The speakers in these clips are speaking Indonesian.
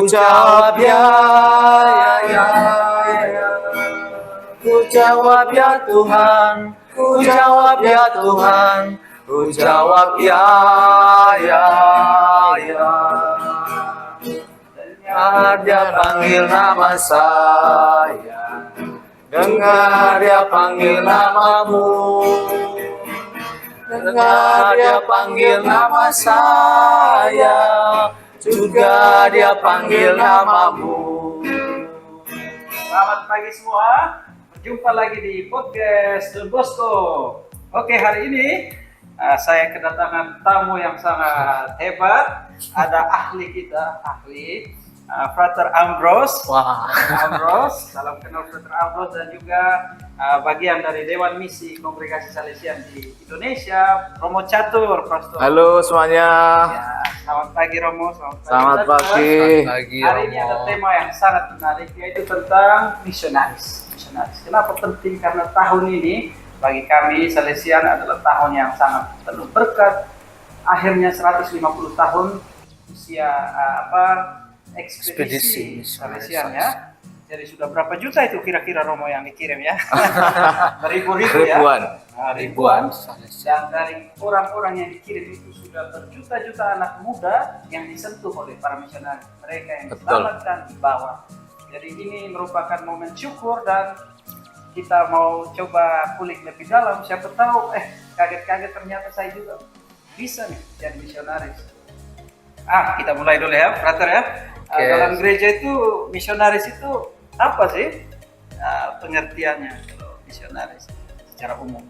Ku jawab ya, ya, ya. Ku jawab ya Tuhan, ku jawab ya Tuhan, ku jawab ya, ya, ya. Dengar dia panggil nama saya, dengar dia panggil namamu, dengar dia panggil nama saya, juga dia panggil namamu. Selamat pagi semua. Berjumpa lagi di podcast Don Bosco. Oke, hari ini saya kedatangan tamu yang sangat hebat. Ada ahli kita, Frater Ambrose. Wah. Ambrose, salam kenal Frater Ambrose, dan juga bagian dari Dewan Misi Kongregasi Salesian di Indonesia, Romo Catur, Pastor. Halo semuanya. Ya, selamat pagi Romo, Selamat pagi. Hari ini ada tema yang sangat menarik, yaitu tentang misionaris. Kenapa penting? Karena tahun ini bagi kami Salesian adalah tahun yang sangat penuh berkat. Akhirnya 150 tahun usia ekspedisi Salesian ya. Jadi sudah berapa juta itu kira-kira Romo yang dikirim ya? Beribu-ribu ya. Ribuan. Dan dari orang-orang yang dikirim itu sudah berjuta-juta anak muda yang disentuh oleh para misionaris. Mereka yang diselamatkan, dibawa. Jadi ini merupakan momen syukur, dan kita mau coba kulik lebih dalam. Siapa tahu kaget-kaget ternyata saya juga bisa nih jadi misionaris. Kita mulai dulu ya, Frater ya. Dalam gereja itu misionaris itu apa sih pengertiannya kalau misionaris secara umum?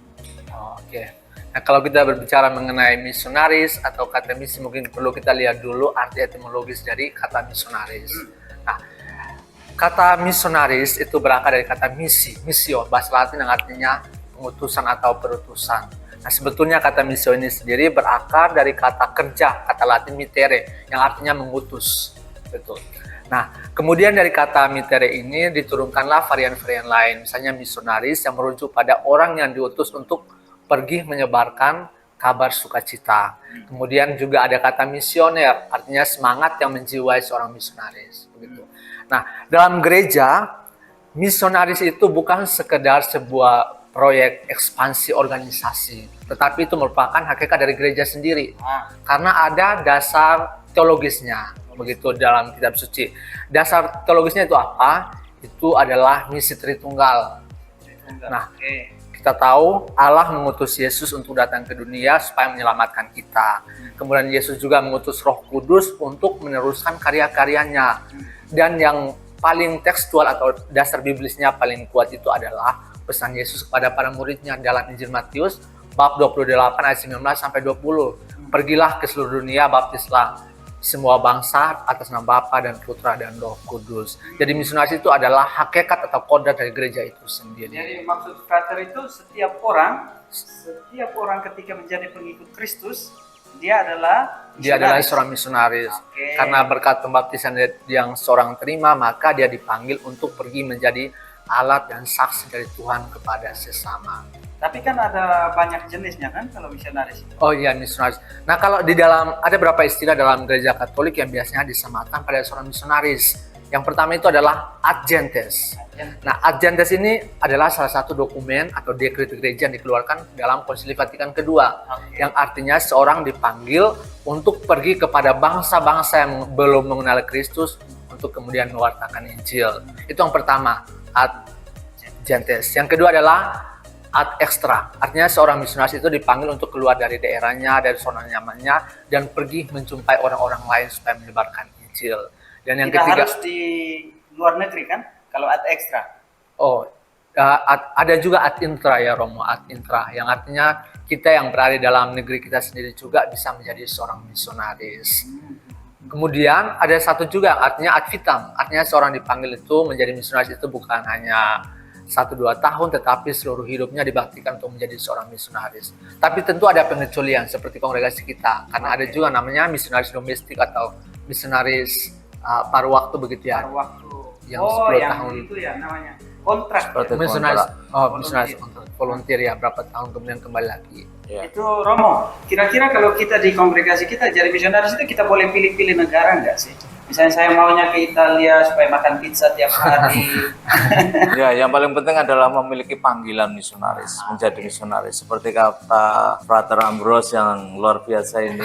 Oke. Nah, kalau kita berbicara mengenai misionaris atau kata misi, mungkin perlu kita lihat dulu arti etimologis dari kata misionaris. Nah, kata misionaris itu berasal dari kata misio, bahasa Latin yang artinya pengutusan atau perutusan. Nah, sebetulnya kata misio ini sendiri berakar dari kata kerja, kata Latin mittere, yang artinya mengutus. Betul. Nah, kemudian dari kata mittere ini diturunkanlah varian-varian lain, misalnya misionaris yang merujuk pada orang yang diutus untuk pergi menyebarkan kabar sukacita. Kemudian juga ada kata misioner, artinya semangat yang menjiwai seorang misionaris. Begitu. Nah, dalam gereja, misionaris itu bukan sekedar sebuah proyek ekspansi organisasi, tetapi itu merupakan hakikat dari gereja sendiri. Karena ada dasar teologisnya, begitu dalam kitab suci. Dasar teologisnya itu apa? Itu adalah misi Tritunggal. Nah, kita tahu Allah mengutus Yesus untuk datang ke dunia supaya menyelamatkan kita. Kemudian Yesus juga mengutus Roh Kudus untuk meneruskan karya-karyanya. Dan yang paling tekstual atau dasar biblisnya paling kuat itu adalah pesan Yesus kepada para muridnya dalam Injil Matius bab 28 ayat 19 sampai 20. Pergilah ke seluruh dunia, baptislah semua bangsa atas nama Bapa dan Putra dan Roh Kudus. Jadi misionaris itu adalah hakikat atau kodrat dari gereja itu sendiri. Jadi maksud Frater itu setiap orang ketika menjadi pengikut Kristus, dia adalah seorang misionaris. Karena berkat pembaptisan yang seorang terima, maka dia dipanggil untuk pergi menjadi alat dan saksi dari Tuhan kepada sesama. Tapi kan ada banyak jenisnya kan kalau misionaris itu. Oh iya, misionaris. Nah, kalau di dalam ada beberapa istilah dalam gereja Katolik yang biasanya disamakan pada seorang misionaris. Yang pertama itu adalah ad gentes. Nah, ad gentes ini adalah salah satu dokumen atau dekret gereja yang dikeluarkan dalam Konsili Vatikan kedua, yang artinya seorang dipanggil untuk pergi kepada bangsa-bangsa yang belum mengenal Kristus untuk kemudian mewartakan Injil. Itu yang pertama, ad gentes. Yang kedua adalah ad extra, artinya seorang misionaris itu dipanggil untuk keluar dari daerahnya, dari zona nyamannya, dan pergi menjumpai orang-orang lain supaya menyebarkan Injil. Dan yang Tidak ketiga, harus di luar negeri kan, kalau ad extra. Ada juga ad intra ya Romo, ad intra, yang artinya kita yang berada dalam negeri kita sendiri juga bisa menjadi seorang misionaris. Kemudian ada satu juga artinya ad vitam, artinya seorang dipanggil itu menjadi misionaris itu bukan hanya 1-2 tahun, tetapi seluruh hidupnya dibaktikan untuk menjadi seorang misionaris. Tapi tentu ada pengecualian seperti kongregasi kita, karena ada juga namanya misionaris domestik atau misionaris paruh waktu begitu ya. Paruh waktu. Yang 10 yang tahun. Itu ya namanya kontrak. Misionaris, misionaris volunteer ya, berapa tahun kemudian kembali lagi. Ya. Itu Romo, kira-kira kalau kita di kongregasi kita jadi misionaris itu kita boleh pilih-pilih negara nggak sih? Misalnya saya maunya ke Italia supaya makan pizza tiap hari. Ya, yang paling penting adalah memiliki panggilan misionaris, menjadi misionaris. Seperti kata Frater Ambrose yang luar biasa ini,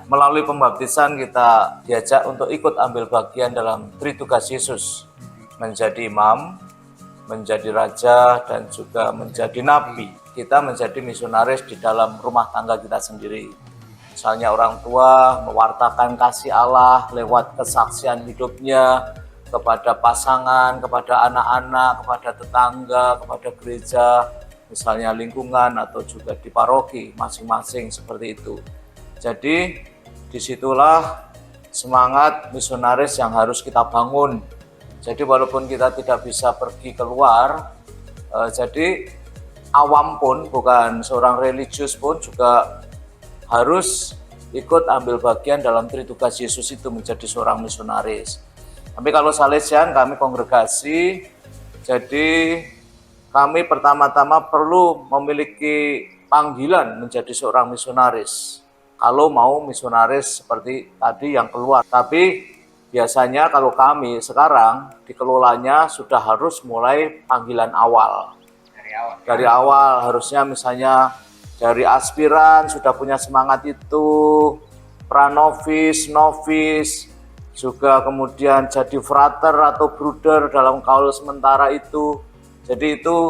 melalui pembaptisan kita diajak untuk ikut ambil bagian dalam tritugas Yesus, menjadi imam, menjadi raja, dan juga menjadi nabi. Kita menjadi misionaris di dalam rumah tangga kita sendiri. Misalnya orang tua mewartakan kasih Allah lewat kesaksian hidupnya kepada pasangan, kepada anak-anak, kepada tetangga, kepada gereja, misalnya lingkungan atau juga di paroki masing-masing seperti itu. Jadi disitulah semangat misionaris yang harus kita bangun. Jadi walaupun kita tidak bisa pergi keluar, jadi awam pun, bukan seorang religius pun juga harus ikut ambil bagian dalam tritugas Yesus itu, menjadi seorang misionaris. Tapi kalau Salesian, kami kongregasi, jadi kami pertama-tama perlu memiliki panggilan menjadi seorang misionaris. Kalau mau misionaris seperti tadi yang keluar. Tapi biasanya kalau kami sekarang dikelolanya sudah harus mulai panggilan awal. Dari awal harusnya misalnya dari aspiran sudah punya semangat itu, pranovis, novis, juga kemudian jadi frater atau bruder dalam kaul sementara itu. Jadi itu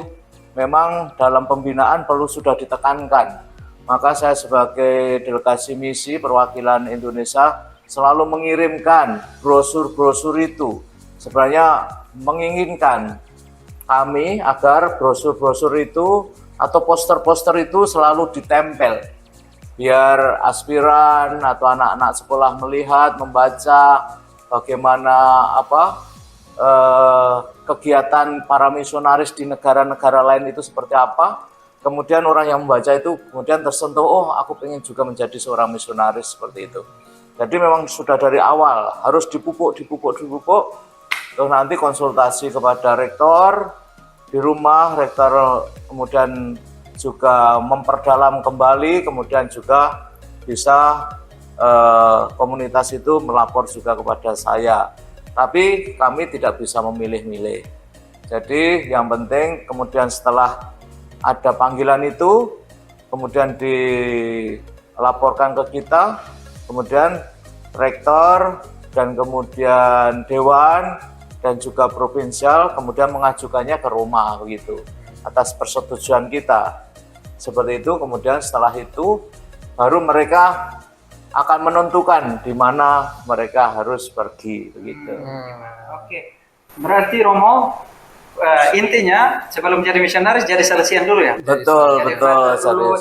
memang dalam pembinaan perlu sudah ditekankan. Maka saya sebagai delegasi misi perwakilan Indonesia selalu mengirimkan brosur-brosur itu. Sebenarnya menginginkan kami agar brosur-brosur itu atau poster-poster itu selalu ditempel biar aspiran atau anak-anak sekolah melihat, membaca bagaimana kegiatan para misionaris di negara-negara lain itu seperti apa. Kemudian orang yang membaca itu kemudian tersentuh, oh aku pengen juga menjadi seorang misionaris seperti itu. Jadi memang sudah dari awal harus dipupuk. Terus nanti konsultasi kepada rektor di rumah, rektor kemudian juga memperdalam kembali, kemudian juga bisa komunitas itu melapor juga kepada saya. Tapi kami tidak bisa memilih-milih. Jadi yang penting kemudian setelah ada panggilan itu, kemudian dilaporkan ke kita, kemudian rektor dan kemudian dewan dan juga provinsial kemudian mengajukannya ke Roma begitu atas persetujuan kita. Seperti itu, kemudian setelah itu baru mereka akan menentukan di mana mereka harus pergi begitu. Oke. Berarti Romo intinya sebelum jadi misionaris jadi Salesian dulu ya. Betul.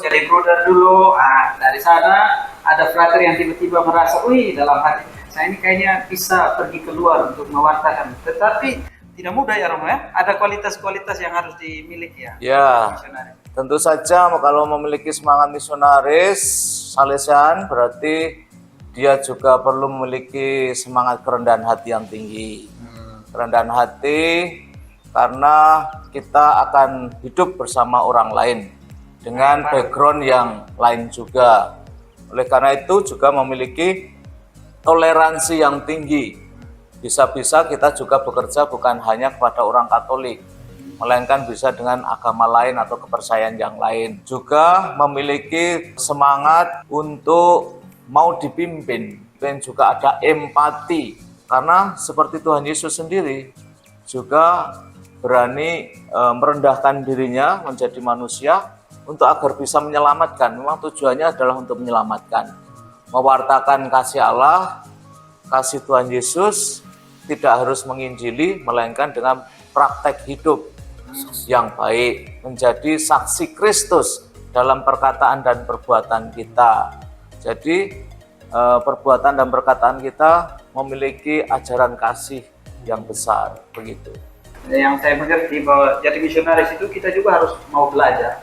Jadi bruder dulu. Dari sana ada frater yang tiba-tiba merasa, wih dalam hati saya ini kayaknya bisa pergi keluar untuk mewartakan. Tetapi tidak mudah ya Romo ya. Ada kualitas-kualitas yang harus dimiliki ya. Ya, tentu saja kalau memiliki semangat misionaris Salesian berarti dia juga perlu memiliki semangat kerendahan hati yang tinggi. Kerendahan hati karena kita akan hidup bersama orang lain dengan background yang lain juga. Oleh karena itu juga memiliki toleransi yang tinggi. Bisa-bisa kita juga bekerja bukan hanya kepada orang Katolik, melainkan bisa dengan agama lain atau kepercayaan yang lain. Juga memiliki semangat untuk mau dipimpin, dan juga ada empati. Karena seperti Tuhan Yesus sendiri juga berani merendahkan dirinya menjadi manusia untuk agar bisa menyelamatkan. Memang tujuannya adalah untuk menyelamatkan. Mewartakan kasih Allah, kasih Tuhan Yesus, tidak harus menginjili, melainkan dengan praktek hidup yang baik, menjadi saksi Kristus dalam perkataan dan perbuatan kita. Jadi perbuatan dan perkataan kita memiliki ajaran kasih yang besar, begitu. Yang saya mengerti bahwa jadi misionaris itu kita juga harus mau belajar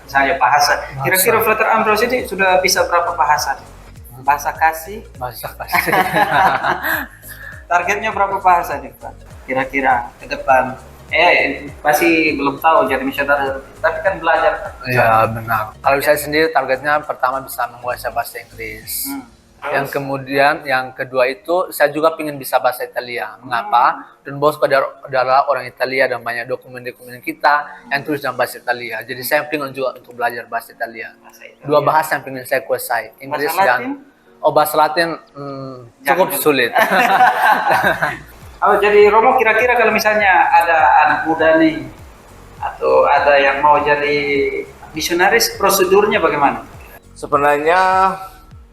misalnya bahasa. Kira-kira Frater Ambrose ini sudah bisa berapa bahasa? Bahasa kasih. Targetnya berapa bahasa nih Pak? Kira-kira ke depan? Masih belum tahu jadi misionaris, tapi kan belajar. Ya benar. Kalau saya sendiri targetnya pertama bisa menguasai bahasa Inggris. Yang kemudian yang kedua itu saya juga ingin bisa bahasa Italia. Mengapa? Don Bosco adalah orang Italia dan banyak dokumen-dokumen kita yang tulis dalam bahasa Italia. Jadi saya ingin juga untuk belajar bahasa Italia. Dua bahasa yang ingin saya kuasai, Inggris Bahasa Latin? dan bahasa Latin cukup sulit. Oh, jadi Romo kira-kira kalau misalnya ada anak muda nih atau ada yang mau jadi misionaris, prosedurnya bagaimana? Sebenarnya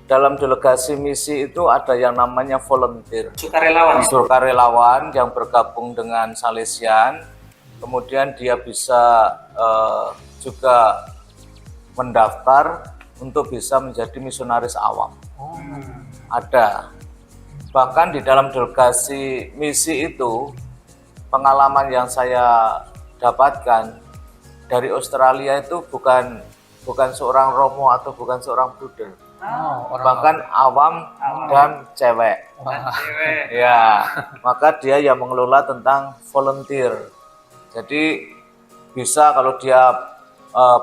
dalam delegasi misi itu ada yang namanya volunteer, Sukarelawan. sukarelawan yang bergabung dengan Salesian. Kemudian dia bisa juga mendaftar untuk bisa menjadi misionaris awam. Ada. Bahkan di dalam delegasi misi itu, pengalaman yang saya dapatkan dari Australia itu bukan seorang Romo atau bukan seorang Bruder, bahkan awam dan cewek. Cewek. Ya, maka dia yang mengelola tentang volunteer. Jadi bisa kalau dia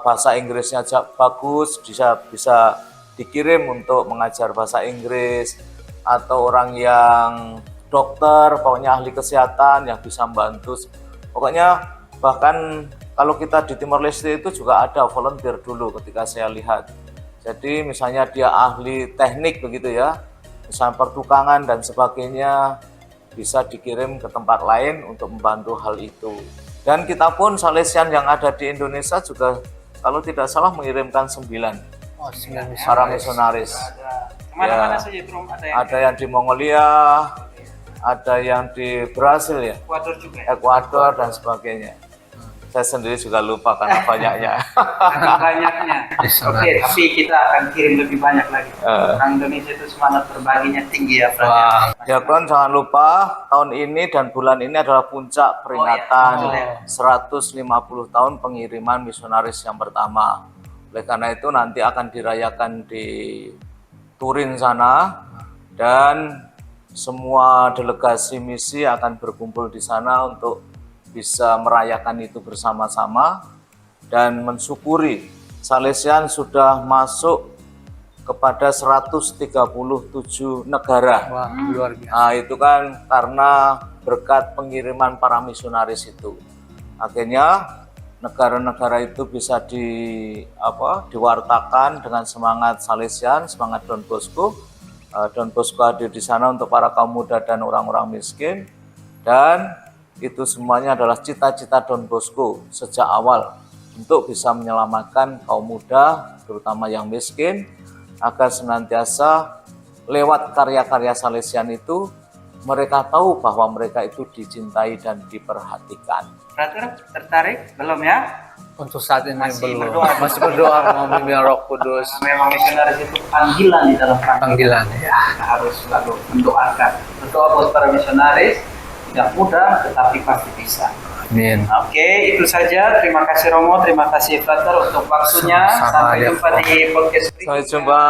bahasa Inggrisnya bagus, bisa dikirim untuk mengajar bahasa Inggris, atau orang yang dokter, pokoknya ahli kesehatan yang bisa membantu. Pokoknya bahkan kalau kita di Timor Leste itu juga ada volunteer dulu ketika saya lihat. Jadi misalnya dia ahli teknik begitu ya, misalnya pertukangan dan sebagainya, bisa dikirim ke tempat lain untuk membantu hal itu. Dan kita pun Salesian yang ada di Indonesia juga kalau tidak salah mengirimkan 9 para misionaris. Kemana-mana Ya. saja itu Romo, Ada yang di Mongolia, ada yang di Brasil ya, Ekuador juga ya? Ekuador dan sebagainya. Saya sendiri juga lupa karena banyaknya. Karena banyaknya. Oke, tapi kita akan kirim lebih banyak lagi. Orang Indonesia itu semangat berbaginya tinggi ya, Fran. Wah. Ya kan, jangan lupa tahun ini dan bulan ini adalah puncak peringatan Oh, iya. 150 tahun pengiriman misionaris yang pertama. Oleh karena itu nanti akan dirayakan di Turin sana, dan semua delegasi misi akan berkumpul di sana untuk bisa merayakan itu bersama-sama dan mensyukuri Salesian sudah masuk kepada 137 negara. Wah, luar biasa. Nah, itu kan karena berkat pengiriman para misionaris itu. Akhirnya negara-negara itu bisa diwartakan dengan semangat Salesian, semangat Don Bosco. Don Bosco hadir di sana untuk para kaum muda dan orang-orang miskin, dan itu semuanya adalah cita-cita Don Bosco sejak awal untuk bisa menyelamatkan kaum muda, terutama yang miskin, agar senantiasa lewat karya-karya Salesian itu mereka tahu bahwa mereka itu dicintai dan diperhatikan. Brother, tertarik? Belum ya? Untuk saat ini Masih belum. berdoa. Masih berdoa mau bimbing Roh Kudus. Memang misionaris itu panggilan di dalam Panggilan ya. Kita harus selalu mendoakan. Berdoa buat para misionaris, tidak mudah, tetapi pasti bisa. Amin. Oke, itu saja. Terima kasih Romo, terima kasih Frater untuk waktunya. Sama-sama, Sampai ya, jumpa di podcast berikutnya. Sampai jumpa.